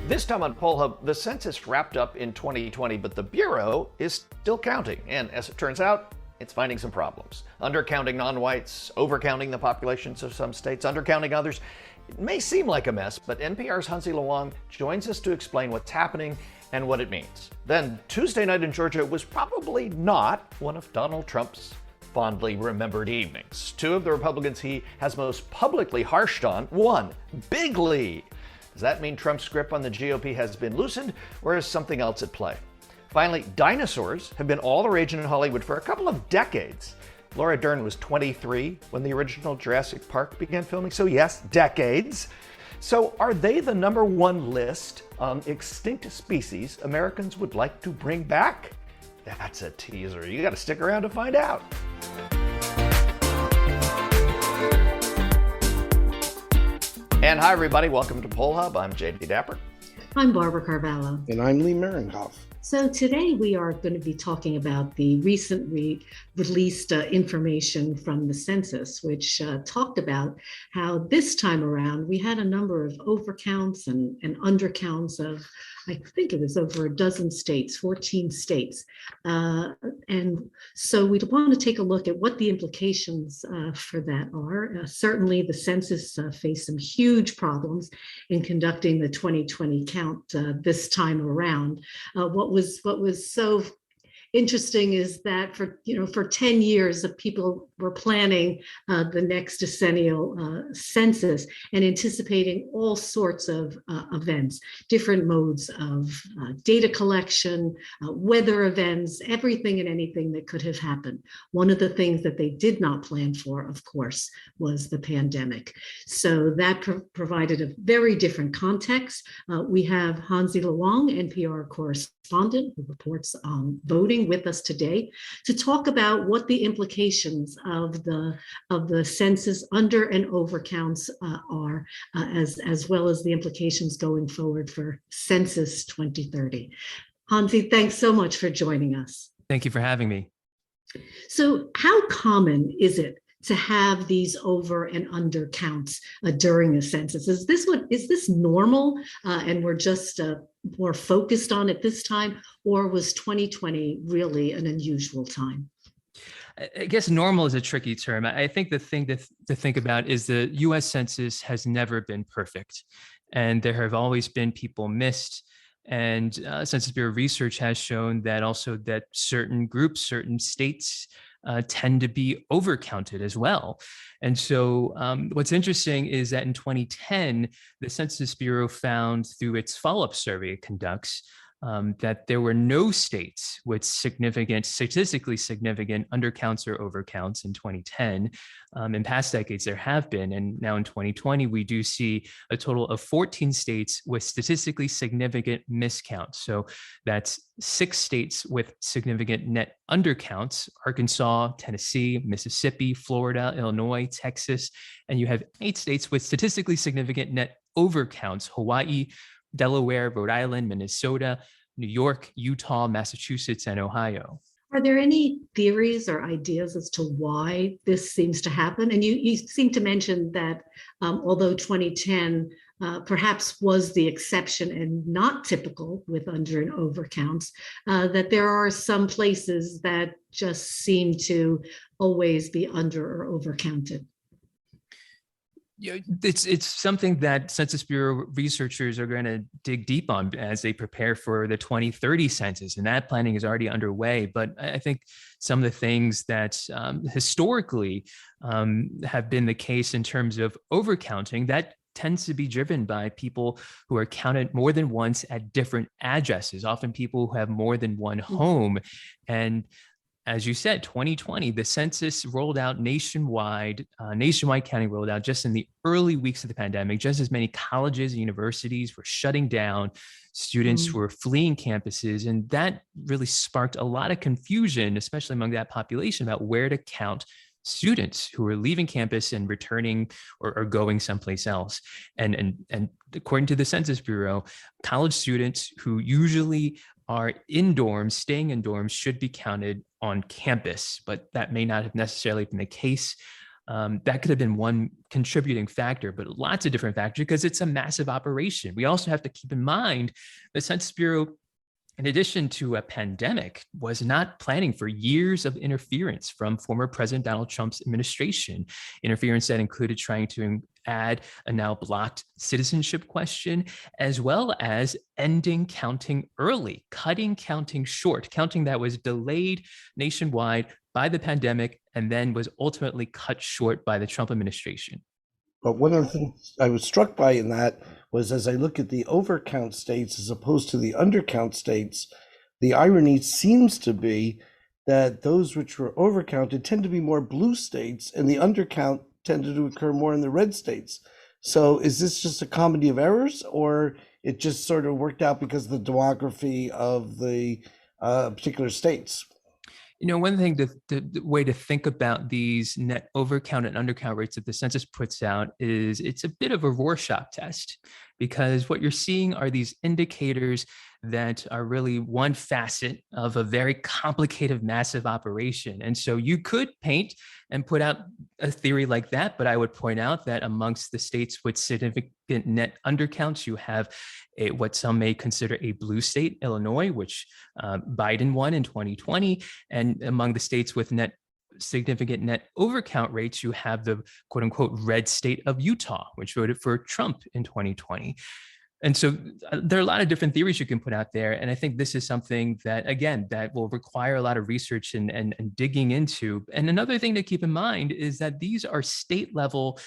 This time on Poll Hub, the census wrapped up in 2020, but the Bureau is still counting. And as it turns out, it's finding some problems. Undercounting non-whites, overcounting the populations of some states, undercounting others. It may seem like a mess, but NPR's Hansi Wang joins us to explain what's happening and what it means. Then, Tuesday night in Georgia was probably not one of Donald Trump's fondly remembered evenings. Two of the Republicans he has most publicly harshed on won bigly. Does that mean Trump's grip on the GOP has been loosened, or is something else at play? Finally, dinosaurs have been all the rage in Hollywood for a couple of decades. Laura Dern was 23 when the original Jurassic Park began filming, so yes, decades. So are they the number one list on extinct species Americans would like to bring back? That's a teaser. You gotta stick around to find out. And hi, everybody. Welcome to Poll Hub. I'm J.D. Dapper. I'm Barbara Carvalho. And I'm Lee Marenhoff. So today we are going to be talking about the recently released information from the Census, which talked about how this time around we had a number of overcounts and undercounts of, I think it was over a dozen states, 14 states. And so we want to take a look at what the implications for that are. Certainly the Census faced some huge problems in conducting the 2020 count this time around. What was so interesting is that for 10 years people were planning the next decennial census and anticipating all sorts of events, different modes of data collection, weather events, everything and anything that could have happened. One of the things that they did not plan for, of course, was the pandemic. So that provided a very different context. We have Hansi Wang, NPR correspondent who reports on voting, with us today to talk about what the implications of the census under and over counts are, as well as the implications going forward for Census 2030. Hansi, thanks so much for joining us. Thank you for having me. So how common is it to have these over and under counts during a census? Is this normal and we're just more focused on it this time, or was 2020 really an unusual time? I guess normal is a tricky term. I think the thing to think about is the US Census has never been perfect, and there have always been people missed. And Census Bureau research has shown that also that certain groups, certain states tend to be overcounted as well. And so what's interesting is that in 2010, the Census Bureau found through its follow-up survey it conducts that there were no states with statistically significant undercounts or overcounts in 2010. In past decades, there have been. And now in 2020, we do see a total of 14 states with statistically significant miscounts. So that's 6 states with significant net undercounts: Arkansas, Tennessee, Mississippi, Florida, Illinois, Texas. And you have 8 states with statistically significant net overcounts: Hawaii, Delaware, Rhode Island, Minnesota, New York, Utah, Massachusetts, and Ohio. Are there any theories or ideas as to why this seems to happen? And you seem to mention that although 2010 perhaps was the exception and not typical with under and over counts, that there are some places that just seem to always be under or over counted. It's something that Census Bureau researchers are going to dig deep on as they prepare for the 2030 census, and that planning is already underway. But I think some of the things that historically have been the case in terms of overcounting, that tends to be driven by people who are counted more than once at different addresses, often people who have more than one home. And as you said, 2020, the census rolled out nationwide counting rolled out just in the early weeks of the pandemic. Just as many colleges and universities were shutting down, students were fleeing campuses, and that really sparked a lot of confusion, especially among that population, about where to count students who were leaving campus and returning or going someplace else. And according to the Census Bureau, college students who usually are in dorms, staying in dorms, should be counted on campus, but that may not have necessarily been the case That could have been one contributing factor, but lots of different factors because it's a massive operation. We also have to keep in mind the Census Bureau, in addition to a pandemic, was not planning for years of interference from former President Donald Trump's administration, interference that included trying to add a now blocked citizenship question, as well as ending counting early, cutting counting short, counting that was delayed nationwide by the pandemic and then was ultimately cut short by the Trump administration. But one of the things I was struck by in that was, as I look at the overcount states as opposed to the undercount states, the irony seems to be that those which were overcounted tend to be more blue states and the undercount tended to occur more in the red states. So is this just a comedy of errors, or it just sort of worked out because of the demography of the particular states? You know, one thing, the way to think about these net overcount and undercount rates that the census puts out is it's a bit of a Rorschach test, because what you're seeing are these indicators that are really one facet of a very complicated, massive operation. And so you could paint and put out a theory like that, but I would point out that amongst the states with significant net undercounts, you have what some may consider a blue state, Illinois, which Biden won in 2020. And among the states with significant net overcount rates, you have the quote unquote red state of Utah, which voted for Trump in 2020. And so there are a lot of different theories you can put out there. And I think this is something that, again, that will require a lot of research and digging into. And another thing to keep in mind is that these are state level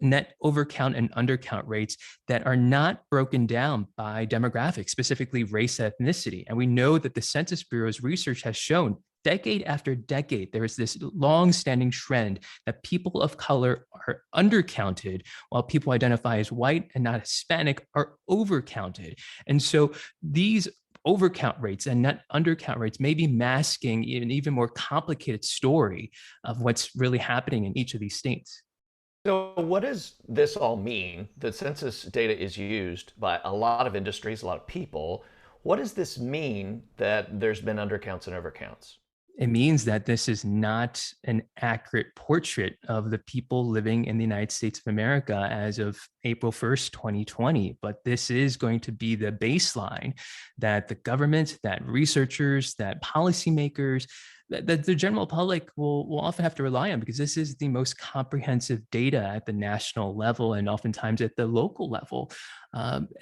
net overcount and undercount rates that are not broken down by demographics, specifically race, ethnicity. And we know that the Census Bureau's research has shown decade after decade, there is this long-standing trend that people of color are undercounted while people identify as white and not Hispanic are overcounted. And so these overcount rates and net undercount rates may be masking an even more complicated story of what's really happening in each of these states. So what does this all mean? The census data is used by a lot of industries, a lot of people. What does this mean that there's been undercounts and overcounts? It means that this is not an accurate portrait of the people living in the United States of America as of April 1st, 2020. But this is going to be the baseline that the government, that researchers, that policymakers, that the general public will often have to rely on, because this is the most comprehensive data at the national level and oftentimes at the local level.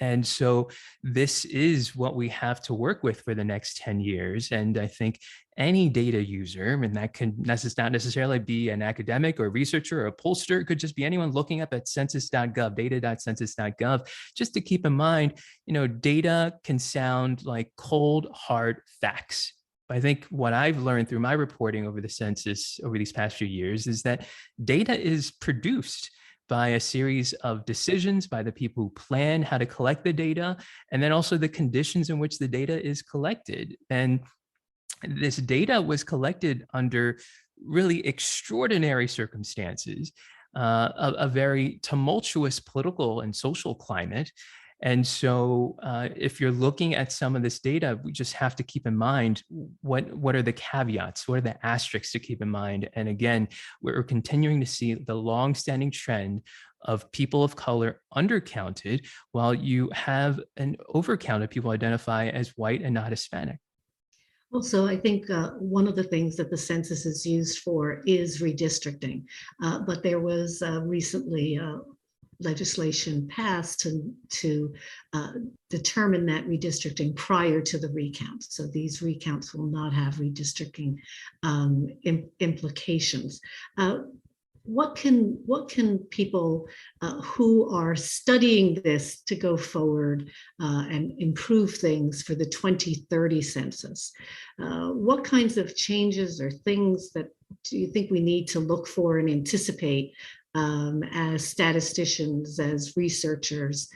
And so this is what we have to work with for the next 10 years. And I think any data user, and that can not necessarily be an academic or a researcher or a pollster, it could just be anyone looking up at census.gov, data.census.gov, just to keep in mind, data can sound like cold, hard facts. I think what I've learned through my reporting over the census over these past few years is that data is produced by a series of decisions by the people who plan how to collect the data, and then also the conditions in which the data is collected. And this data was collected under really extraordinary circumstances, a very tumultuous political and social climate. And so if you're looking at some of this data, we just have to keep in mind what are the caveats, what are the asterisks to keep in mind. And again, we're continuing to see the longstanding trend of people of color undercounted, while you have an overcount of people identify as white and not Hispanic. Also, I think one of the things that the census is used for is redistricting, but there was recently legislation passed to determine that redistricting prior to the recount. So these recounts will not have redistricting implications. What can people who are studying this to go forward and improve things for the 2030 census, what kinds of changes or things that do you think we need to look for and anticipate as statisticians, as researchers,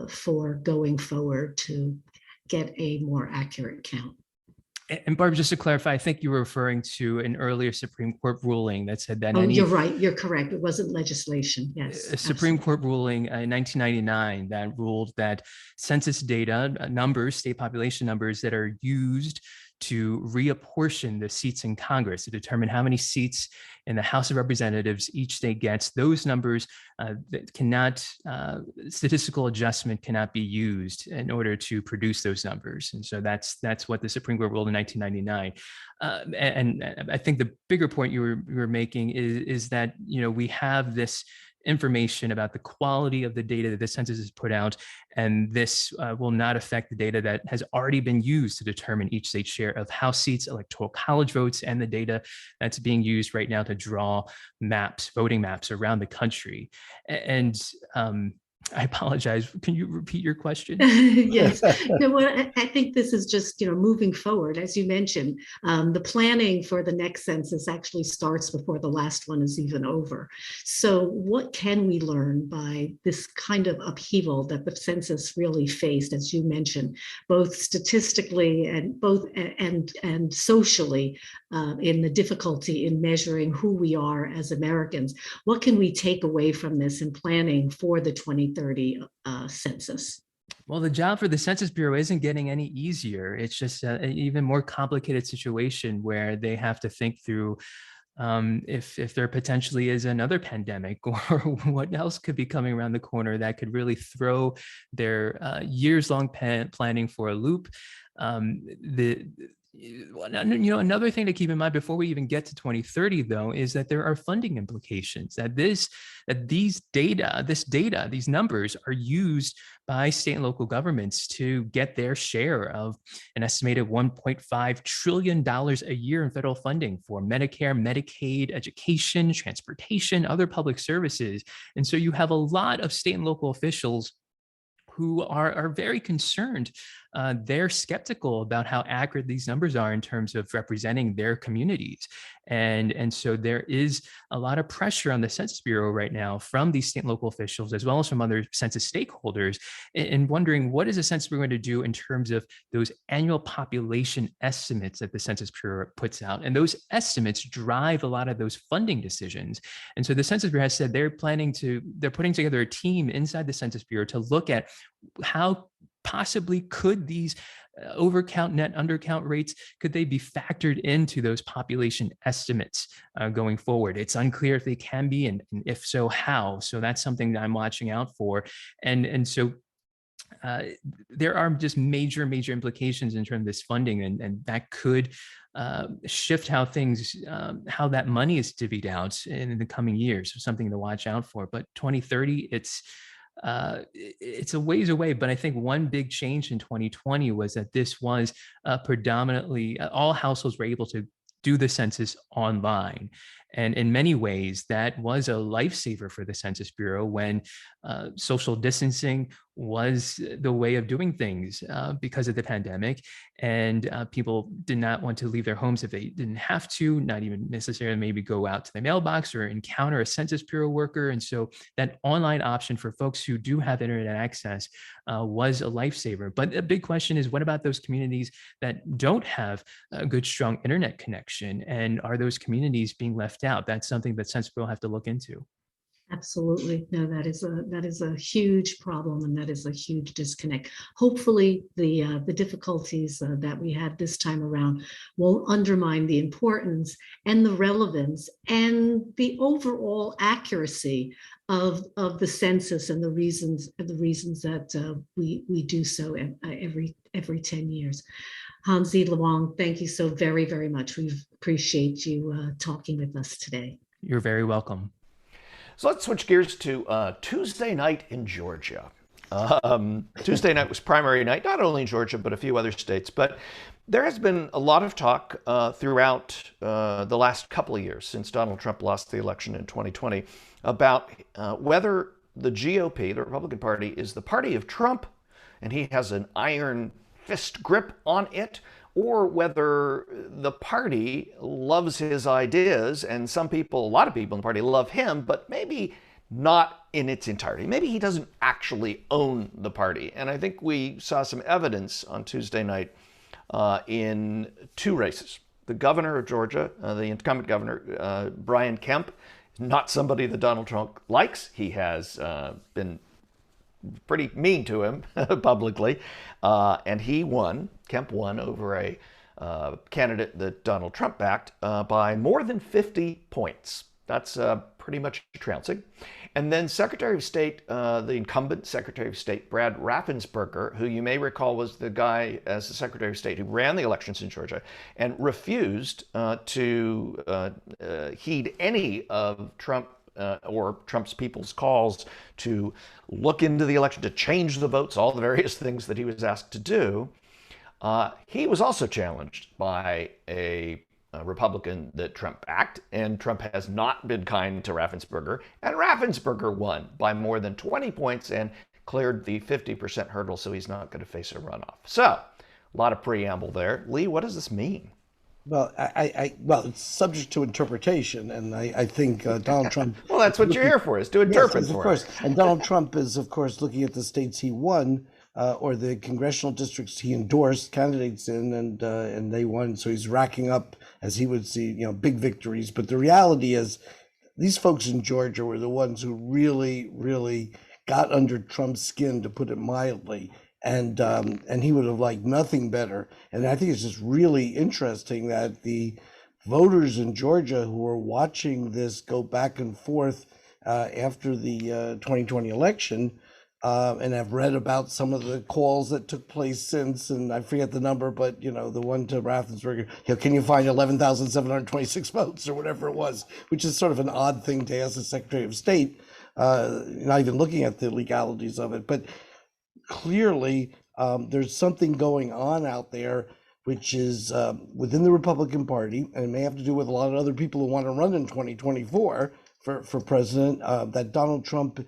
for going forward to get a more accurate count? And Barb, just to clarify, I think you were referring to an earlier Supreme Court ruling that said that. Oh, you're right. You're correct. It wasn't legislation. Yes. A Supreme Court ruling in 1999 that ruled that census data numbers, state population numbers that are used to reapportion the seats in Congress to determine how many seats in the House of Representatives each state gets. Those numbers that cannot, statistical adjustment cannot be used in order to produce those numbers. And so that's what the Supreme Court ruled in 1999. And I think the bigger point you were making is that, we have this information about the quality of the data that the census has put out, and this will not affect the data that has already been used to determine each state's share of House seats, electoral college votes, and the data that's being used right now to draw maps, voting maps around the country. And I apologize. Can you repeat your question? Yes. No, well, I think this is just, moving forward. As you mentioned, the planning for the next census actually starts before the last one is even over. So what can we learn by this kind of upheaval that the census really faced, as you mentioned, both statistically and socially, in the difficulty in measuring who we are as Americans? What can we take away from this in planning for the 2030 census? Well, the job for the Census Bureau isn't getting any easier. It's just an even more complicated situation where they have to think through if there potentially is another pandemic or what else could be coming around the corner that could really throw their years-long planning for a loop. Another thing to keep in mind before we even get to 2030, though, is that there are funding implications. These numbers are used by state and local governments to get their share of an estimated $1.5 trillion a year in federal funding for Medicare, Medicaid, education, transportation, other public services. And so you have a lot of state and local officials who are very concerned. They're skeptical about how accurate these numbers are in terms of representing their communities. And so there is a lot of pressure on the Census Bureau right now from these state and local officials, as well as from other census stakeholders, in wondering what is the Census Bureau going to do in terms of those annual population estimates that the Census Bureau puts out. And those estimates drive a lot of those funding decisions. And so the Census Bureau has said they're putting together a team inside the Census Bureau to look at how possibly could these overcount, net undercount rates, could they be factored into those population estimates going forward? It's unclear if they can be, and if so, how. So that's something that I'm watching out for. And so there are just major implications in terms of this funding, and that could shift how that money is divvied out in the coming years. So something to watch out for. But 2030, it's a ways away, but I think one big change in 2020 was that this was predominantly all households were able to do the census online. And in many ways, that was a lifesaver for the Census Bureau when social distancing was the way of doing things because of the pandemic. And people did not want to leave their homes if they didn't have to, not even necessarily maybe go out to the mailbox or encounter a Census Bureau worker. And so that online option for folks who do have internet access was a lifesaver. But a big question is, what about those communities that don't have a good, strong internet connection? And are those communities being left out? That's something that Census Bureau will have to look into. Absolutely. No, that is a huge problem, and that is a huge disconnect. Hopefully the difficulties that we had this time around won't undermine the importance and the relevance and the overall accuracy of the census and the reasons that we do so every 10 years. Hansi, Wang, thank you so very, very much. We appreciate you talking with us today. You're very welcome. So let's switch gears to Tuesday night in Georgia. Tuesday night was primary night, not only in Georgia, but a few other states. But there has been a lot of talk throughout the last couple of years since Donald Trump lost the election in 2020 about whether the GOP, the Republican Party, is the party of Trump and he has an iron fist grip on it, or whether the party loves his ideas, and a lot of people in the party love him, but maybe not in its entirety. Maybe he doesn't actually own the party. And I think we saw some evidence on Tuesday night in two races. The governor of Georgia, the incumbent governor, Brian Kemp, not somebody that Donald Trump likes. He has been pretty mean to him publicly, and Kemp won over a candidate that Donald Trump backed by more than 50 points. That's pretty much trouncing. And then Secretary of State, the incumbent Secretary of State, Brad Raffensburger, who you may recall was the guy as the Secretary of State who ran the elections in Georgia and refused to heed any of Trump or Trump's people's calls to look into the election, to change the votes, all the various things that he was asked to do. He was also challenged by a Republican that Trump backed, and Trump has not been kind to Raffensburger, and Raffensburger won by more than 20 points and cleared the 50% hurdle, so he's not going to face a runoff. So, a lot of preamble there. Lee, what does this mean? Well, well, it's subject to interpretation, and I think Donald Trump. Well, that's what you're here for, is to interpret yes, for of course. us. And Donald Trump is, of course, looking at the states he won, or the congressional districts he endorsed candidates in, and they won. So he's racking up, as he would see, big victories. But the reality is, these folks in Georgia were the ones who really, really got under Trump's skin, to put it mildly. And he would have liked nothing better. And I think it's just really interesting that the voters in Georgia who are watching this go back and forth after the 2020 election, and have read about some of the calls that took place since, and I forget the number, but the one to Raffensburger, can you find 11,726 votes or whatever it was, which is sort of an odd thing to ask the Secretary of State, not even looking at the legalities of it. But clearly, there's something going on out there, which is within the Republican Party, and it may have to do with a lot of other people who want to run in 2024 for president, that Donald Trump,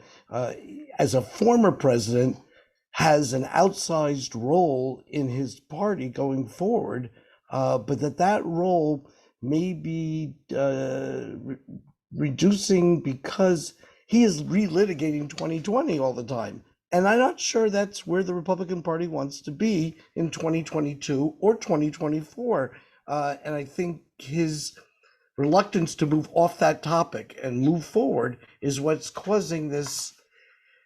as a former president, has an outsized role in his party going forward, but that role may be reducing because he is relitigating 2020 all the time. And I'm not sure that's where the Republican Party wants to be in 2022 or 2024. And I think his reluctance to move off that topic and move forward is what's causing this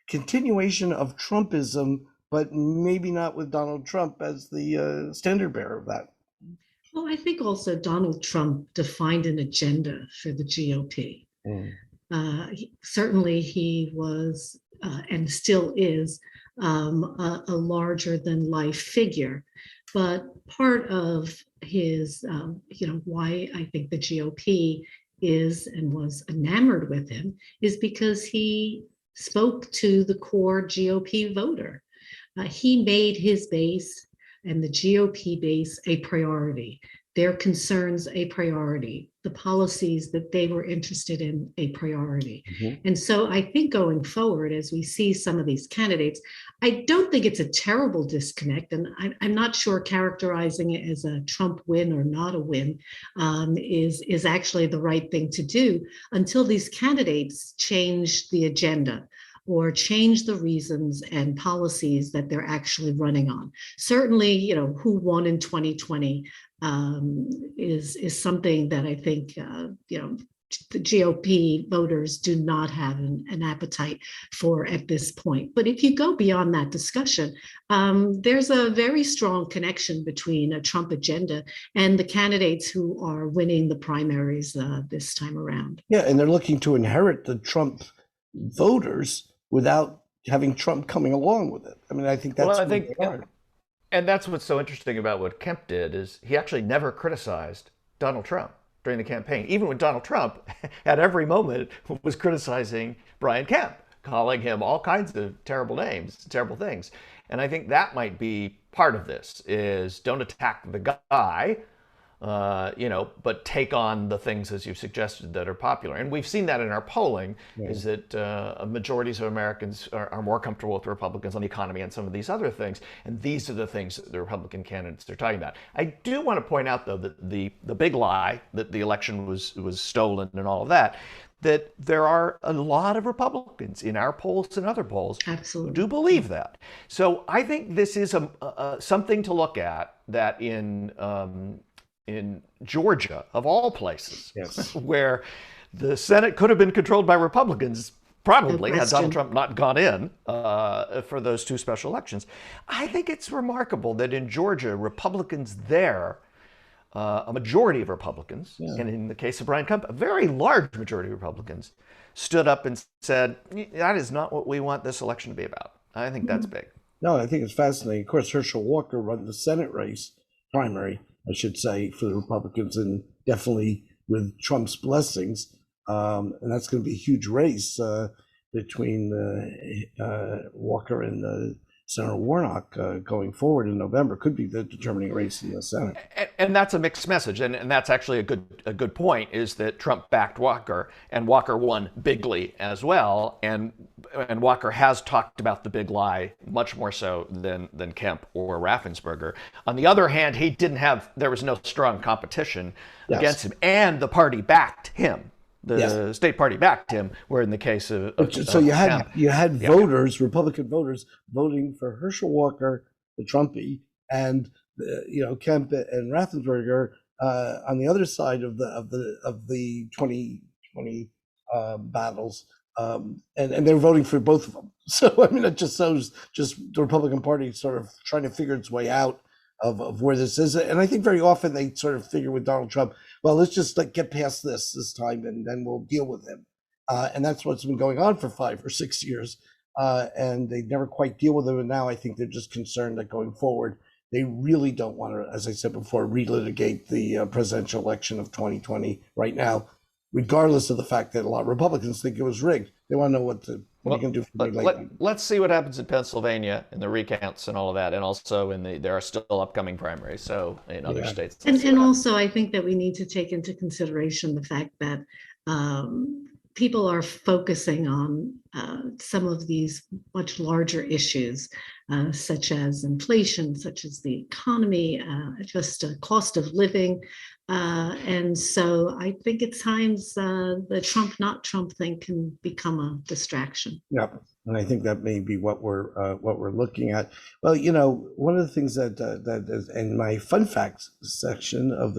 continuation of Trumpism, but maybe not with Donald Trump as the standard bearer of that. Well, I think also Donald Trump defined an agenda for the GOP. Certainly he was and still is a larger than life figure. But part of his, why I think the GOP is and was enamored with him is because he spoke to the core GOP voter. He made his base and the GOP base a priority, their concerns a priority, the policies that they were interested in a priority. And so I think going forward, as we see some of these candidates, I don't think it's a terrible disconnect, and I'm not sure characterizing it as a Trump win or not a win is actually the right thing to do until these candidates change the agenda or change the reasons and policies that they're actually running on. Certainly, who won in 2020 is something that I think, the GOP voters do not have an appetite for at this point. But if you go beyond that discussion, there's a very strong connection between a Trump agenda and the candidates who are winning the primaries this time around. Yeah, and they're looking to inherit the Trump voters without having Trump coming along with it. I mean, I think that's well, I think, and that's what's so interesting about what Kemp did is he actually never criticized Donald Trump during the campaign, even when Donald Trump at every moment was criticizing Brian Kemp, calling him all kinds of terrible names, terrible things. And I think that might be part of this is don't attack the guy, but take on the things, as you've suggested, that are popular. And we've seen that in our polling, is that majorities of Americans are more comfortable with Republicans on the economy and some of these other things. And these are the things that the Republican candidates are talking about. I do want to point out, though, that the big lie that the election was stolen and all of that, that there are a lot of Republicans in our polls and other polls Absolutely. who do believe that. So I think this is something to look at, that in Georgia, of all places, Yes. where the Senate could have been controlled by Republicans, probably, No had Donald question. Trump not gone in for those two special elections. I think it's remarkable that in Georgia, Republicans there a majority of Republicans, and in the case of Brian Kemp, a very large majority of Republicans, stood up and said, that is not what we want this election to be about. I think that's big. No, I think it's fascinating. Of course, Herschel Walker won the Senate race, primary, I should say, for the Republicans, and definitely with Trump's blessings. And that's going to be a huge race between Walker and Senator Warnock going forward in November. Could be the determining race in the Senate. And that's a mixed message, and that's actually a good point. Is that Trump backed Walker, and Walker won bigly as well, and Walker has talked about the big lie much more so than Kemp or Raffensburger. On the other hand, there was no strong competition against him, and the party backed him. The state party backed him, where in the case of so you had voters, Republican voters, voting for Herschel Walker, the Trumpy, and Kemp and Raffensburger on the other side of the 2020 battles, and they were voting for both of them. So I mean, it just shows the Republican Party sort of trying to figure its way out of where this is. And I think very often they sort of figure with Donald Trump, well, let's just get past this time, and then we'll deal with him. And that's what's been going on for 5 or 6 years. And they never quite deal with him. And now I think they're just concerned that going forward, they really don't want to, as I said before, relitigate the presidential election of 2020 right now, regardless of the fact that a lot of Republicans think it was rigged. They want to know what you can do for me. Let's see what happens in Pennsylvania and the recounts and all of that, and also there are still upcoming primaries, so in other states. And also, I think that we need to take into consideration the fact that people are focusing on some of these much larger issues, such as inflation, such as the economy, just cost of living. And so I think at times the Trump, not Trump thing can become a distraction. Yeah, and I think that may be what we're looking at. Well, one of the things that is in my fun facts section of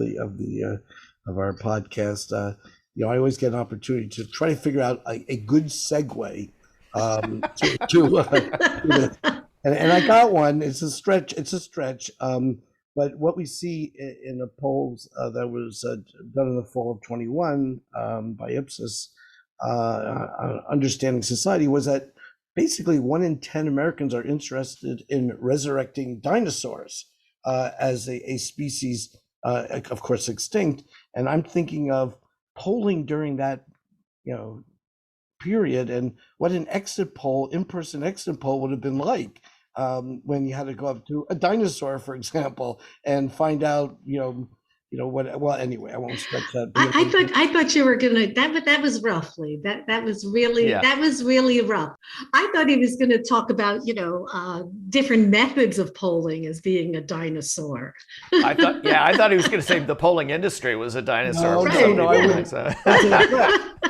our podcast, I always get an opportunity to try to figure out a good segue and I got one. It's a stretch. But what we see in the polls that was done in the fall of 21 by Ipsos, Understanding Society, was that basically 1 in 10 Americans are interested in resurrecting dinosaurs as a species, of course, extinct. And I'm thinking of polling during that, period, and what an in-person exit poll would have been like. When you had to go up to a dinosaur, for example, and find out, what. Well, anyway, I won't stretch that. I thought you were gonna. That was roughly. That was really rough. I thought he was going to talk about different methods of polling as being a dinosaur. I thought he was going to say the polling industry was a dinosaur. No, I wouldn't.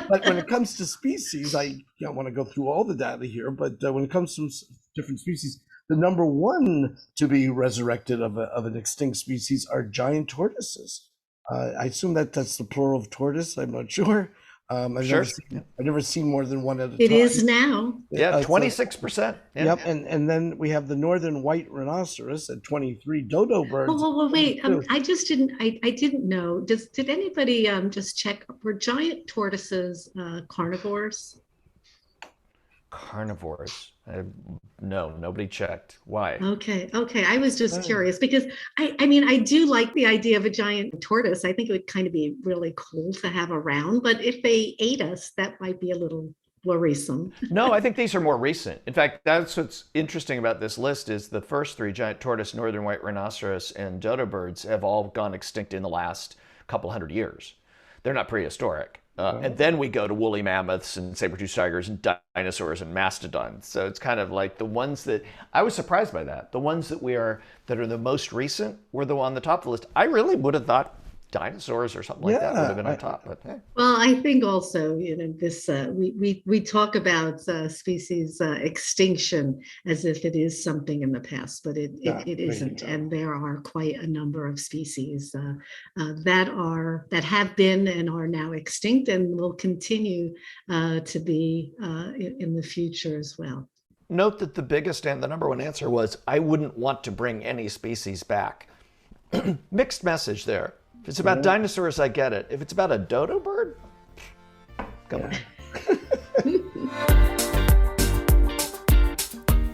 But when it comes to species, I don't want to go through all the data here. But when it comes to different species, the number one to be resurrected of an extinct species are giant tortoises. I assume that's the plural of tortoise. I'm not sure. I've never seen more than one at a time. It is now. Yeah, 26%. Yeah. Yep, and then we have the northern white rhinoceros at 23. Dodo birds. Well, wait. I just didn't. I didn't know. Did anybody just check? Were giant tortoises carnivores? Carnivores? No, nobody checked. Why? Okay. I was just curious because I do like the idea of a giant tortoise. I think it would kind of be really cool to have around, but if they ate us, that might be a little worrisome. No, I think these are more recent. In fact, that's what's interesting about this list is the first 3, giant tortoise, northern white rhinoceros, and dodo birds, have all gone extinct in the last couple hundred years. They're not prehistoric. And then we go to woolly mammoths and saber-toothed tigers and dinosaurs and mastodons. So it's kind of like the ones that I was surprised by that. The ones that are the most recent were the one on the top of the list. I really would have thought dinosaurs or something like that would have been on top. But hey. Well, I think also, this we talk about species extinction as if it is something in the past, but it isn't. And there are quite a number of species that have been and are now extinct and will continue to be in the future as well. Note that the biggest and the number one answer was, I wouldn't want to bring any species back. Mixed message there. it's about dinosaurs, I get it. If it's about a dodo bird, come on.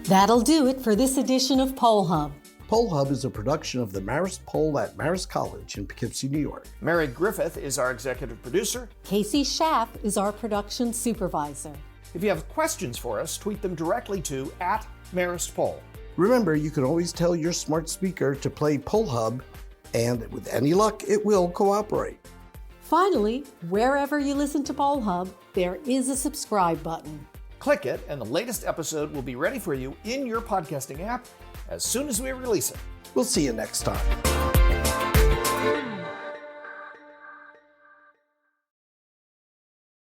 That'll do it for this edition of Poll Hub. Poll Hub is a production of the Marist Poll at Marist College in Poughkeepsie, New York. Mary Griffith is our executive producer. Casey Schaff is our production supervisor. If you have questions for us, tweet them directly to @MaristPoll. Remember, you can always tell your smart speaker to play Poll Hub, and with any luck, it will cooperate. Finally, wherever you listen to Poll Hub, there is a subscribe button. Click it, and the latest episode will be ready for you in your podcasting app as soon as we release it. We'll see you next time.